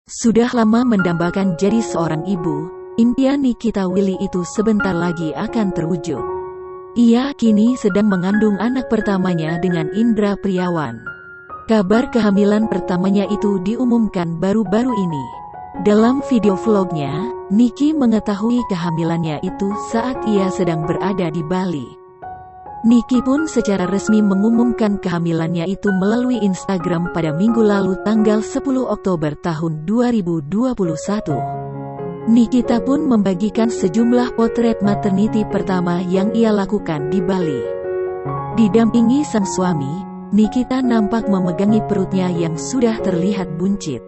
Sudah lama mendambakan jadi seorang ibu, impian Nikita Willy itu sebentar lagi akan terwujud. Ia kini sedang mengandung anak pertamanya dengan Indra Priawan. Kabar kehamilan pertamanya itu diumumkan baru-baru ini. Dalam video vlognya, Niki mengetahui kehamilannya itu saat ia sedang berada di Bali. Niki pun secara resmi mengumumkan kehamilannya itu melalui Instagram pada minggu lalu tanggal 10 Oktober tahun 2021. Nikita pun membagikan sejumlah potret maternity pertama yang ia lakukan di Bali. Didampingi sang suami, Nikita nampak memegangi perutnya yang sudah terlihat buncit.